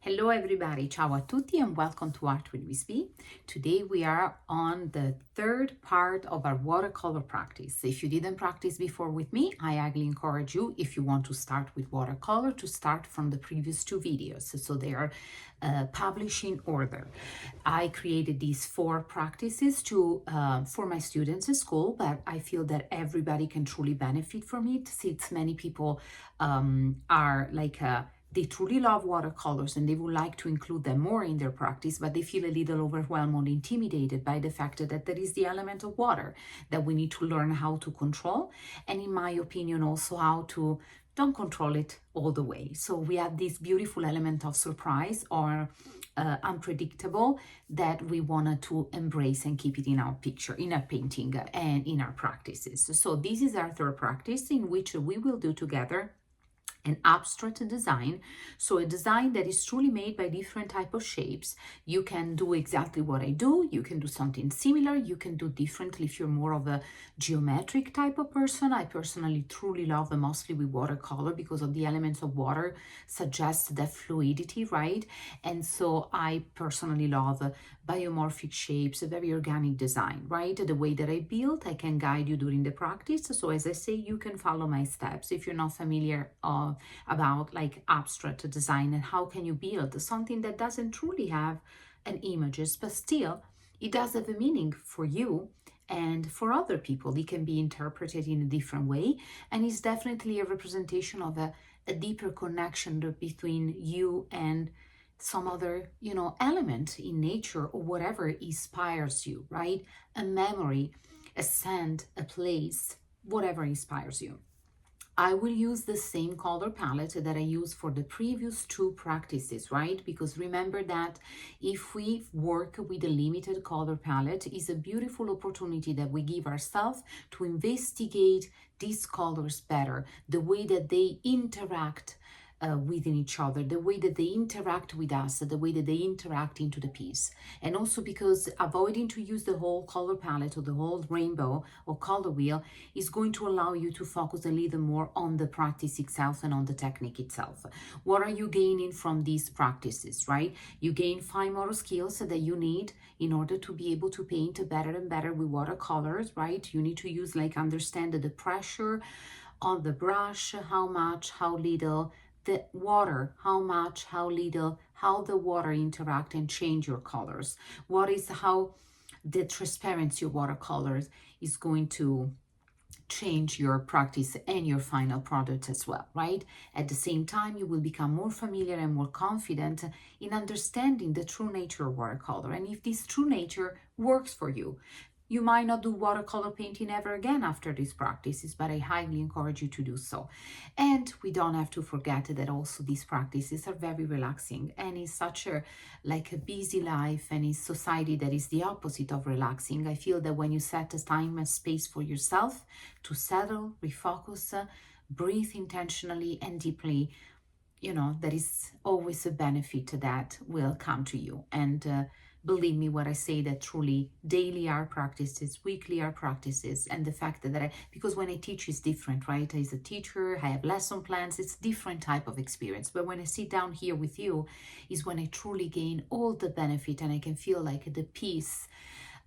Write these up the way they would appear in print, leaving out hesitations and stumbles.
Hello everybody, ciao a tutti and welcome to Art with Ms.B. Today we are on the third part of our watercolor practice. If you didn't practice before with me, I highly encourage you, if you want to start with watercolor, to start from the previous two videos. So they are published in order. I created these four practices for my students in school, but I feel that everybody can truly benefit from it since many people they truly love watercolors and they would like to include them more in their practice, but they feel a little overwhelmed or intimidated by the fact that there is the element of water that we need to learn how to control. And in my opinion, also how to don't control it all the way. So we have this beautiful element of surprise or unpredictable that we wanted to embrace and keep it in our picture, in our painting and in our practices. So this is our third practice in which we will do together an abstract design, so a design that is truly made by different type of shapes. You can do exactly what I do, you can do something similar, you can do differently if you're more of a geometric type of person. I personally truly love mostly with watercolor because of the elements of water suggest that fluidity, right? And so I personally love biomorphic shapes, a very organic design, right? The way that I build, I can guide you during the practice. So as I say, you can follow my steps if you're not familiar about like abstract design and how can you build something that doesn't truly have an images, but still it does have a meaning for you and for other people. It can be interpreted in a different way, and it's definitely a representation of a deeper connection between you and some other element in nature or whatever inspires you, right? A memory, a scent, a place, whatever inspires you. I will use the same color palette that I used for the previous two practices, right? Because remember that if we work with a limited color palette, it's a beautiful opportunity that we give ourselves to investigate these colors better, the way that they interact within each other, the way that they interact with us, the way that they interact into the piece. And also because avoiding to use the whole color palette or the whole rainbow or color wheel is going to allow you to focus a little more on the practice itself and on the technique itself. What are you gaining from these practices, right? You gain 5 motor skills that you need in order to be able to paint better and better with watercolors, right? You need to use, understand the pressure on the brush, how much, how little, the water, how much, how little, how the water interact and change your colors. How the transparency of watercolors is going to change your practice and your final product as well, right? At the same time, you will become more familiar and more confident in understanding the true nature of watercolor. And if this true nature works for you, you might not do watercolor painting ever again after these practices, but I highly encourage you to do so. And we don't have to forget that also these practices are very relaxing, and it's such a busy life and a society that is the opposite of relaxing. I feel that when you set a time and space for yourself to settle, refocus, breathe intentionally and deeply, there is always a benefit that will come to you. And believe me when I say that truly daily art practices, weekly art practices, and the fact that because when I teach is different, right? As a teacher, I have lesson plans, it's different type of experience. But when I sit down here with you is when I truly gain all the benefit and I can feel like the peace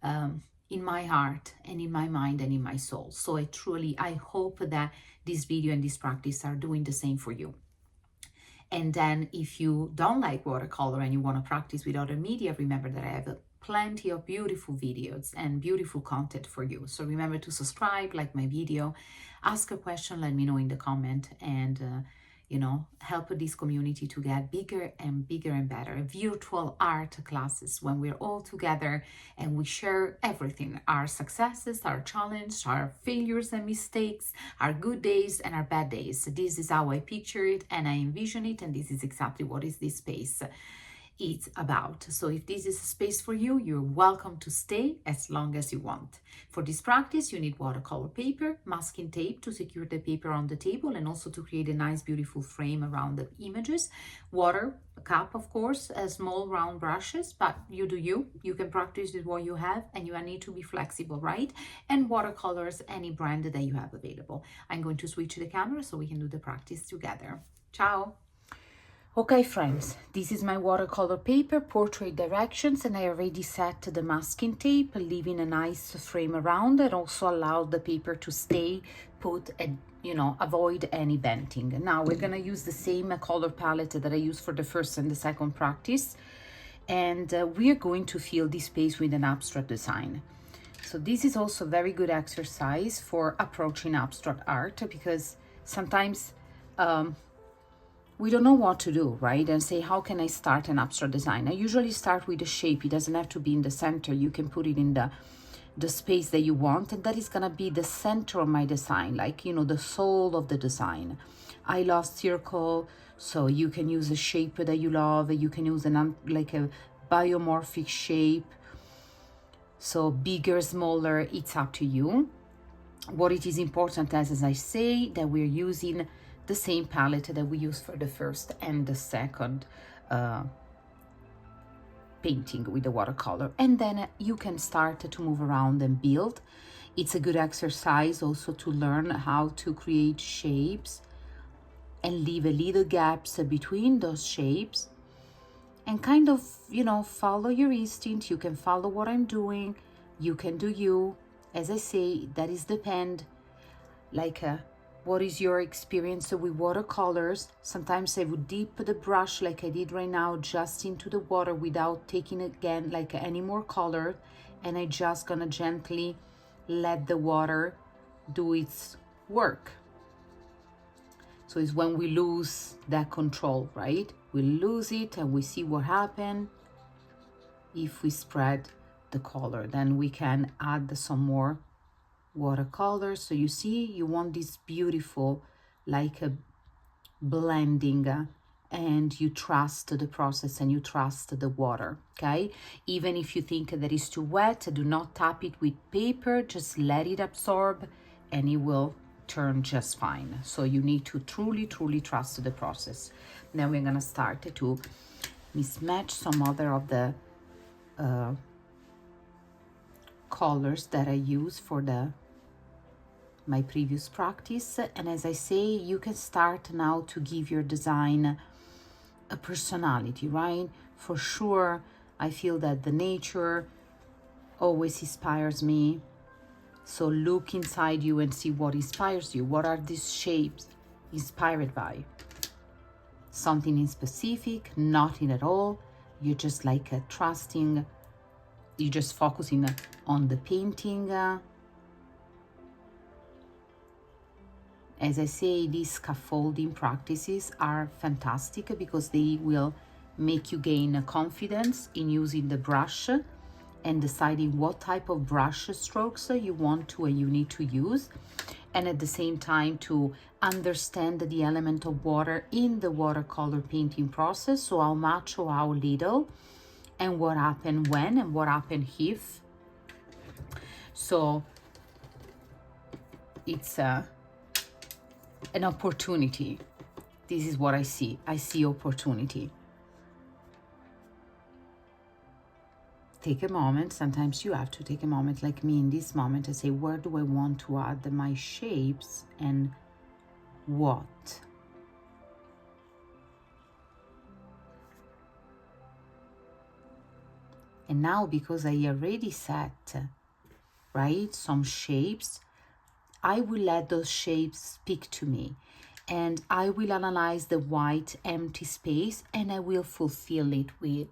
in my heart and in my mind and in my soul. So I hope that this video and this practice are doing the same for you. And then if you don't like watercolor and you want to practice with other media, remember that I have plenty of beautiful videos and beautiful content for you. So remember to subscribe, like my video, ask a question, let me know in the comment, and help this community to get bigger and bigger and better. Virtual art classes when we're all together and we share everything, our successes, our challenges, our failures and mistakes, our good days and our bad days. This is how I picture it and I envision it, and this is exactly what is this space it's about. So if this is a space for you, you're welcome to stay as long as you want. For this practice, you need watercolor paper, masking tape to secure the paper on the table and also to create a nice beautiful frame around the images, water, a cup of course, small round brushes, but you do you can practice with what you have and you need to be flexible, right? And watercolors, any brand that you have available. I'm going to switch the camera so we can do the practice together. Ciao! Okay, friends, this is my watercolor paper, portrait directions, and I already set the masking tape, leaving a nice frame around, and also allowed the paper to stay put and, avoid any venting. Now we're gonna use the same color palette that I used for the first and the second practice, and we are going to fill this space with an abstract design. So this is also a very good exercise for approaching abstract art, because sometimes we don't know what to do, right? And say, how can I start an abstract design? I usually start with a shape. It doesn't have to be in the center. You can put it in the space that you want, and that is gonna be the center of my design, like, the soul of the design. I love circle, so you can use a shape that you love. You can use like a biomorphic shape. So bigger, smaller, it's up to you. What it is important, as I say, that we're using the same palette that we use for the first and the second painting with the watercolor. And then you can start to move around and build. It's a good exercise also to learn how to create shapes and leave a little gaps between those shapes, and kind of, follow your instinct. You can follow what I'm doing. You can do you. As I say, that is depend, like, what is your experience with watercolors. Sometimes I would dip the brush like I did right now just into the water without taking again like any more color, and I just gonna gently let the water do its work. So it's when we lose that control, right? We lose it and we see what happened. If we spread the color, then we can add some more watercolors. So you see, you want this beautiful, like a blending, and you trust the process and you trust the water, okay? Even if you think that is too wet, do not tap it with paper, just let it absorb and it will turn just fine. So you need to truly trust the process. Now we're gonna start to mismatch some other of the colors that I use for my previous practice. And as I say, you can start now to give your design a personality, right? For sure, I feel that the nature always inspires me. So look inside you and see what inspires you. What are these shapes inspired by? Something in specific, nothing at all. You're just like trusting, you're just focusing on the painting. As I say, these scaffolding practices are fantastic because they will make you gain confidence in using the brush and deciding what type of brush strokes you want to and you need to use, and at the same time to understand the element of water in the watercolor painting process. So how much or how little, and what happened when and what happened if. So it's an opportunity. This is what I see. I see opportunity. Take a moment. Sometimes you have to take a moment, like me in this moment, and say, where do I want to add my shapes and what? And now, because I already set, right, some shapes, I will let those shapes speak to me, and I will analyze the white empty space, and I will fulfill it with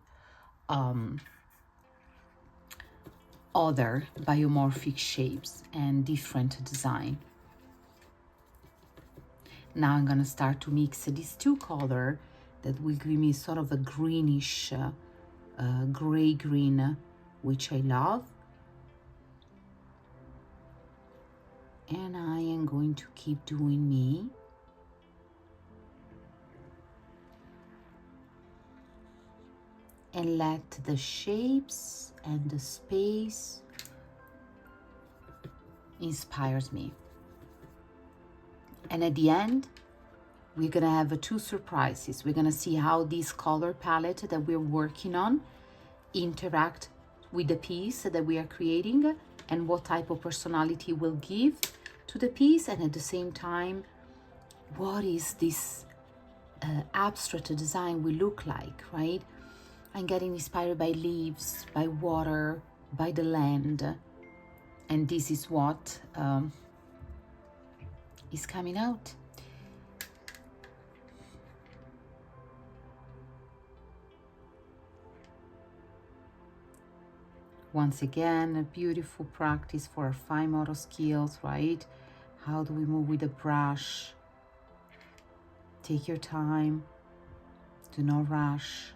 other biomorphic shapes and different design. Now I'm gonna start to mix these two colors that will give me sort of a greenish, gray green, which I love. And I am going to keep doing me. And let the shapes and the space inspires me. And at the end, we're gonna have two surprises. We're gonna see how this color palette that we're working on interact with the piece that we are creating, and what type of personality we'll give to the piece, and at the same time, what is this abstract design will look like, right? I'm getting inspired by leaves, by water, by the land, and this is what is coming out. Once again, a beautiful practice for our fine motor skills, right? How do we move with a brush? Take your time, do not rush.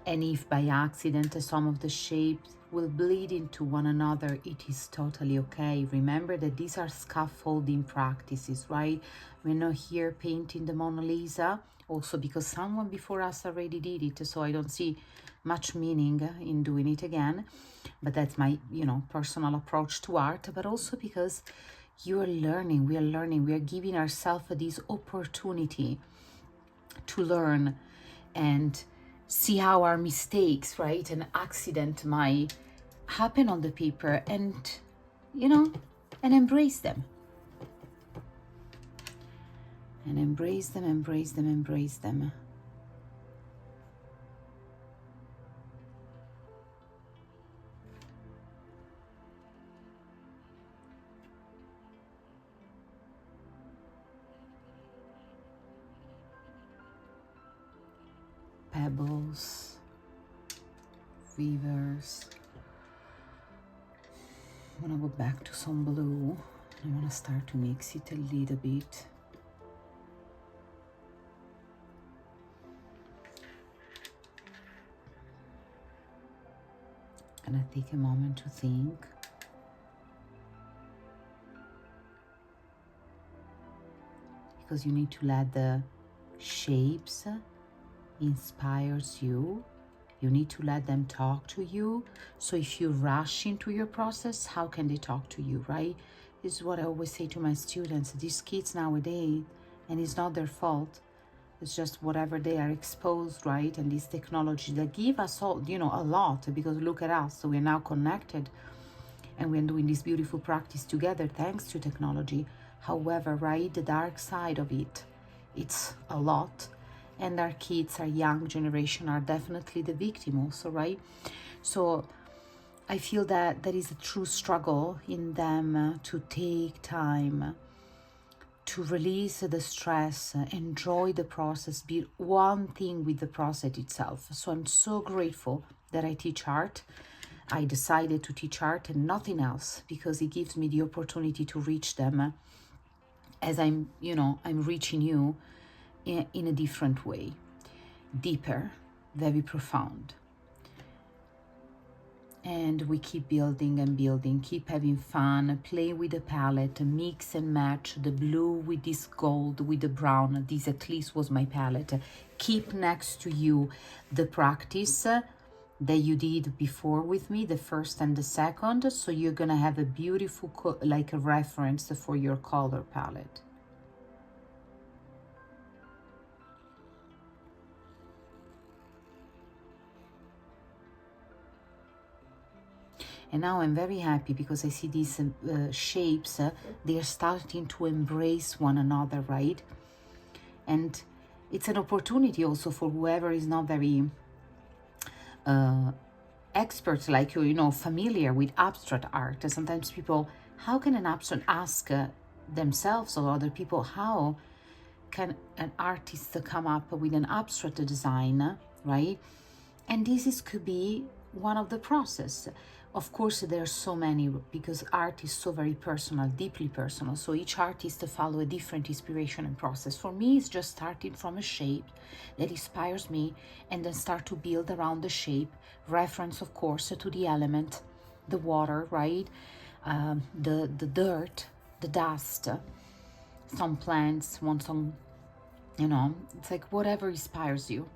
And if by accident some of the shapes will bleed into one another, it is totally okay. Remember that these are scaffolding practices, right? We're not here painting the Mona Lisa, also because someone before us already did it, so I don't see much meaning in doing it again. But that's my, personal approach to art, but also because you are learning, we are giving ourselves this opportunity to learn and see how our mistakes, right, and accident might happen on the paper, and and embrace them, and embrace them, embrace them, embrace them. Pebbles, rivers. I want to go back to some blue. I want to start to mix it a little bit. And I take a moment to think. Because you need to let the shapes inspires you. You need to let them talk to you. So if you rush into your process, how can they talk to you, right? This is what I always say to my students. These kids nowadays, and it's not their fault, it's just whatever they are exposed, right? And these technologies that give us all, a lot, because look at us. So we're now connected and we're doing this beautiful practice together thanks to technology. However, right, the dark side of it, it's a lot. And our kids, our young generation, are definitely the victim also, right? So I feel that there is a true struggle in them to take time to release the stress, enjoy the process, be one thing with the process itself. So I'm so grateful that I teach art. I decided to teach art and nothing else, because it gives me the opportunity to reach them as I'm reaching you in a different way, deeper, very profound. And we keep building and building, keep having fun, play with the palette, mix and match the blue with this gold, with the brown. This at least was my palette. Keep next to you the practice that you did before with me, the first and the second. So you're gonna have a beautiful, like a reference for your color palette. And now I'm very happy because I see these shapes, they are starting to embrace one another, right? And it's an opportunity also for whoever is not very expert like you, familiar with abstract art. And sometimes people, how can an abstract ask themselves or other people, how can an artist come up with an abstract design, right? And could be one of the process. Of course, there are so many, because art is so very personal, deeply personal. So each artist follow a different inspiration and process. For me, it's just starting from a shape that inspires me and then start to build around the shape, reference, of course, to the element, the water, right? The dirt, the dust, some plants, some, it's like whatever inspires you.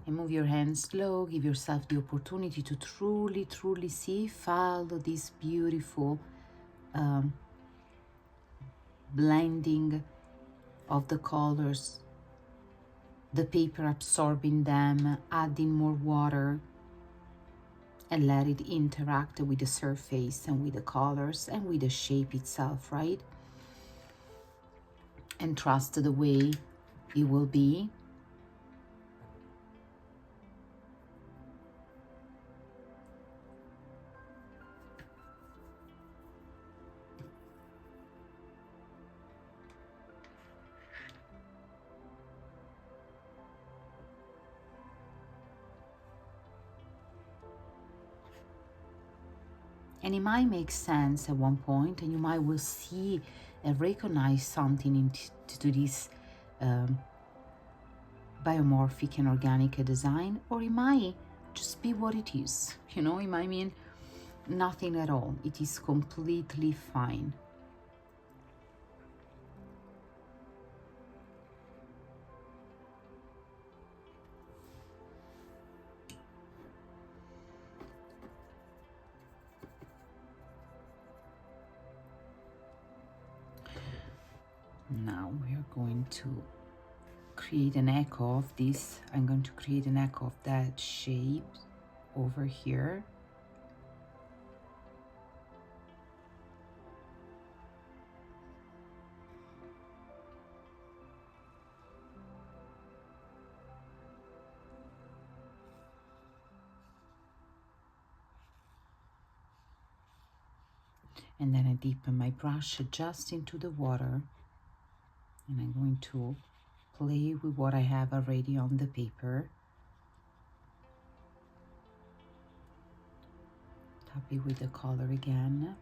And move your hands slow, give yourself the opportunity to truly see, follow this beautiful blending of the colors, the paper absorbing them, adding more water, and let it interact with the surface and with the colors and with the shape itself, right? And trust the way it will be. And it might make sense at one point, and you might will see and recognize something into this biomorphic and organic design, or it might just be what it is. You know, it might mean nothing at all. It is completely fine. Now we are going to create an echo of this. I'm going to create an echo of that shape over here. And then I deepen my brush just into the water, and I'm going to play with what I have already on the paper. Tap it with the color again.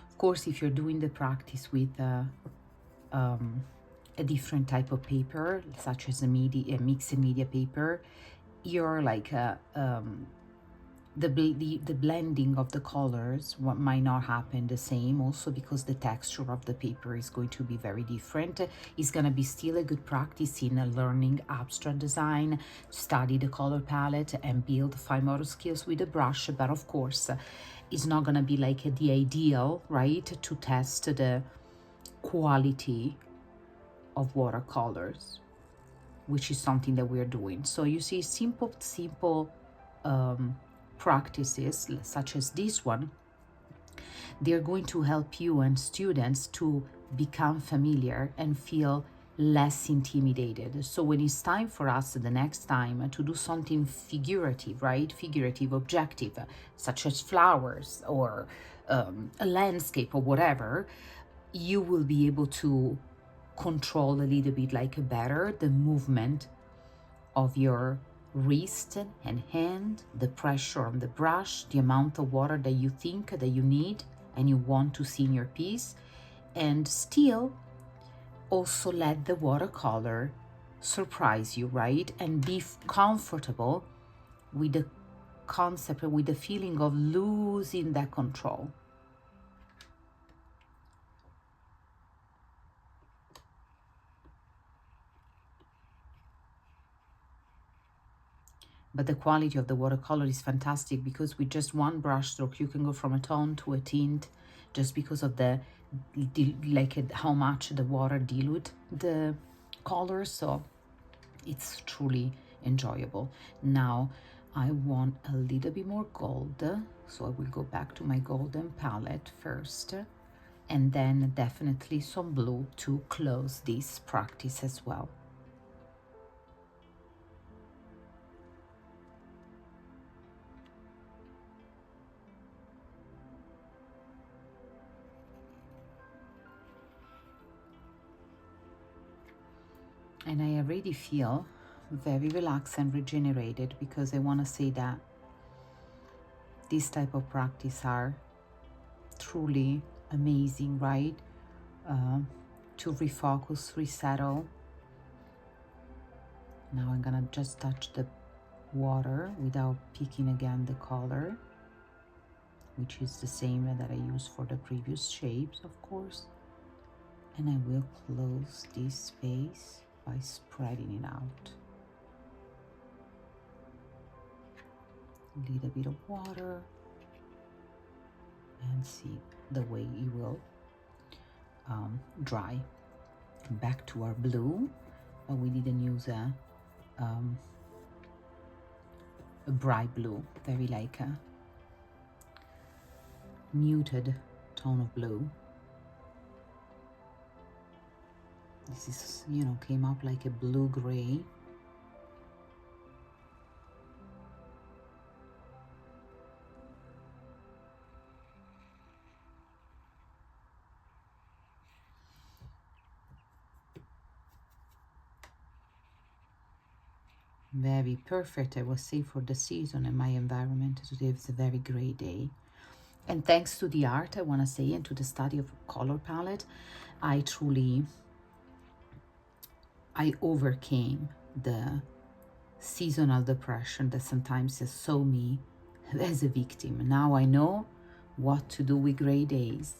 Of course, if you're doing the practice with a different type of paper, such as a mixed media paper, you're like the blending of the colors might not happen the same, also because the texture of the paper is going to be very different. It's going to be still a good practice in learning abstract design, study the color palette and build fine motor skills with the brush, but of course it's not going to be like the ideal, right, to test the quality of watercolors, which is something that we're doing. So you see, simple practices such as this one, they're going to help you and students to become familiar and feel less intimidated. So when it's time for us the next time to do something figurative, right, figurative, objective, such as flowers or a landscape or whatever, you will be able to control a little bit like better the movement of your wrist and hand, the pressure on the brush, the amount of water that you think that you need and you want to see in your piece, and still also let the watercolor surprise you, right? And be comfortable with the concept, with the feeling of losing that control. But the quality of the watercolor is fantastic, because with just one brush stroke you can go from a tone to a tint, just because of the how much the water dilute the color. So it's truly enjoyable. Now I want a little bit more gold, so I will go back to my golden palette first, and then definitely some blue to close this practice as well. And I already feel very relaxed and regenerated, because I want to say that this type of practice are truly amazing, right? To refocus, resettle. Now I'm gonna just touch the water without picking again the color. which is the same that I used for the previous shapes, of course. And I will close this space by spreading it out. A little bit of water, and see the way it will dry. Back to our blue, but we didn't use a bright blue, very like a muted tone of blue. This is, you know, came up like a blue-gray. Very perfect, I would say, for the season and my environment. Today is a very great day. And thanks to the art, I want to say, and to the study of color palette, I overcame the seasonal depression that sometimes saw me as a victim. Now I know what to do with gray days,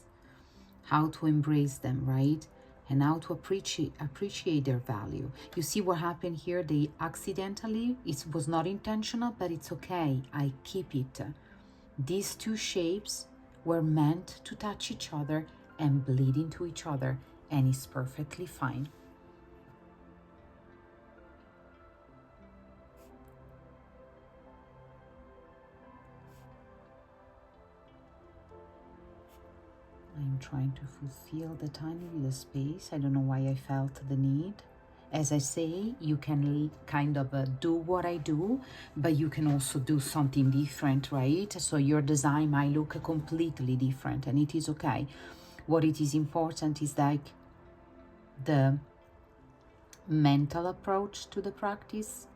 how to embrace them, right? And how to appreciate their value. You see what happened here? They accidentally, it was not intentional, but it's okay. I keep it. These two shapes were meant to touch each other and bleed into each other, and it's perfectly fine. I'm trying to fulfill the tiny little space. I don't know why I felt the need. As I say, you can kind of do what I do, but you can also do something different, right? So your design might look completely different, and it is okay. What it is important is like the mental approach to the practice,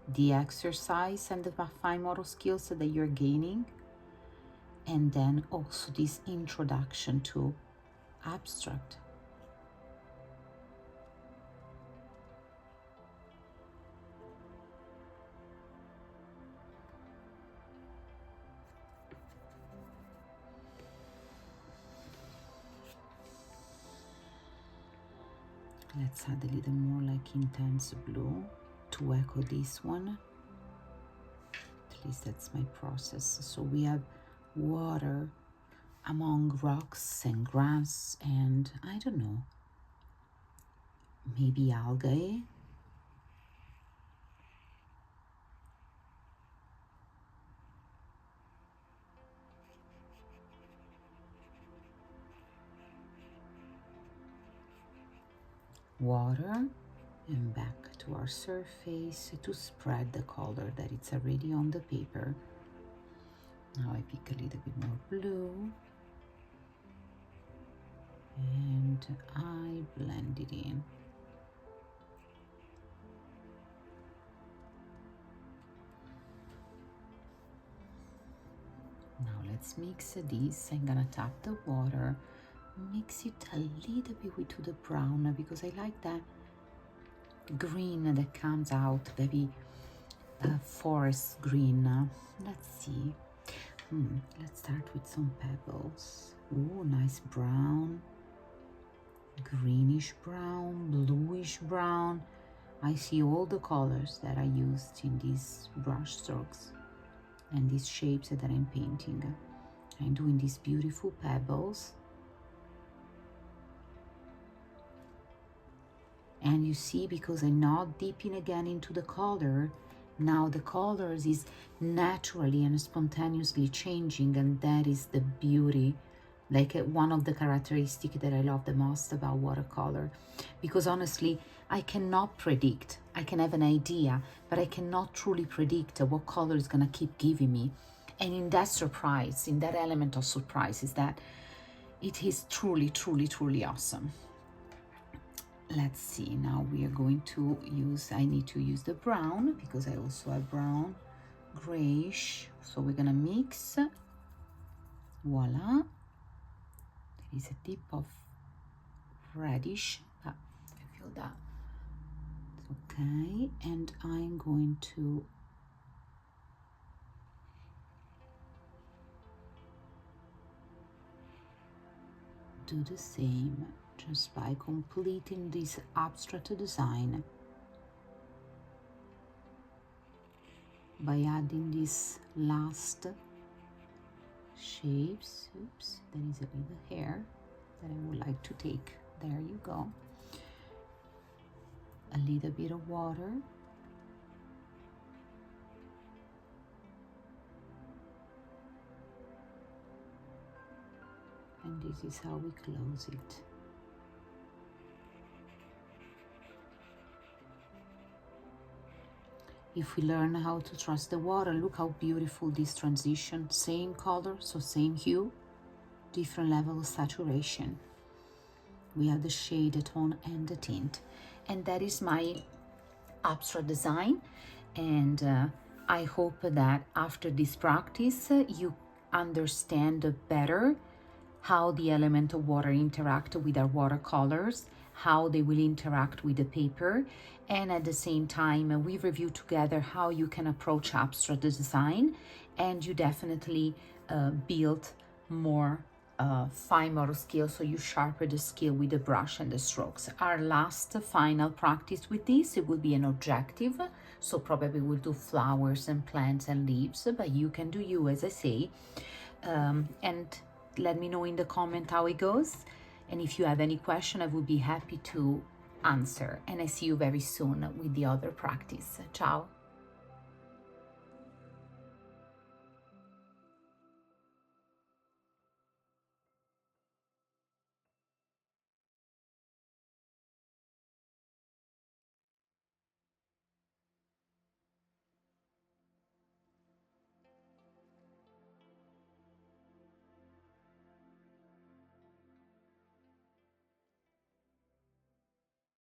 the exercise and the fine motor skills that you're gaining, and then also this introduction to abstract. Let's add a little more like intense blue to echo this one. At least that's my process. So we have water among rocks and grass and I don't know, maybe algae. Water, and back to our surface to spread the color that it's already on the paper. Now I pick a little bit more blue and I blend it in. Now let's mix this. I'm gonna tap the water, mix it a little bit with the brown because I like that green that comes out, very forest green. Let's see. Let's start with some pebbles. Oh, nice brown, greenish brown, bluish brown. I see all the colors that I used in these brush strokes and these shapes that I'm painting. I'm doing these beautiful pebbles. And you see, because I'm not dipping again into the color, now the colors is naturally and spontaneously changing, and that is the beauty, like one of the characteristics that I love the most about watercolor. Because honestly, I cannot predict. I can have an idea, but I cannot truly predict what color is gonna keep giving me. And in that surprise, in that element of surprise, is that it is truly, truly, truly awesome. Let's see, now we are going to use, I need to use the brown because I also have brown, grayish. So we're gonna mix, voila. There is a dip of reddish, I feel that. Okay, and I'm going to do the same just by completing this abstract design, by adding these last shapes. Oops, there is a little hair that I would like to take. There you go. A little bit of water. And this is how we close it. If we learn how to trust the water, look how beautiful this transition. Same color, so same hue, different level of saturation. We have the shade, the tone, and the tint. And that is my abstract design. And I hope that after this practice, you understand better how the element of water interact with our watercolors, how they will interact with the paper, and at the same time we review together how you can approach abstract design, and you definitely build more fine motor skill, so you sharpen the skill with the brush and the strokes. Our last final practice with this, it will be an objective, so probably we'll do flowers and plants and leaves, but you can do you, as I say, and let me know in the comment how it goes. And if you have any question, I would be happy to answer. And I see you very soon with the other practice. Ciao.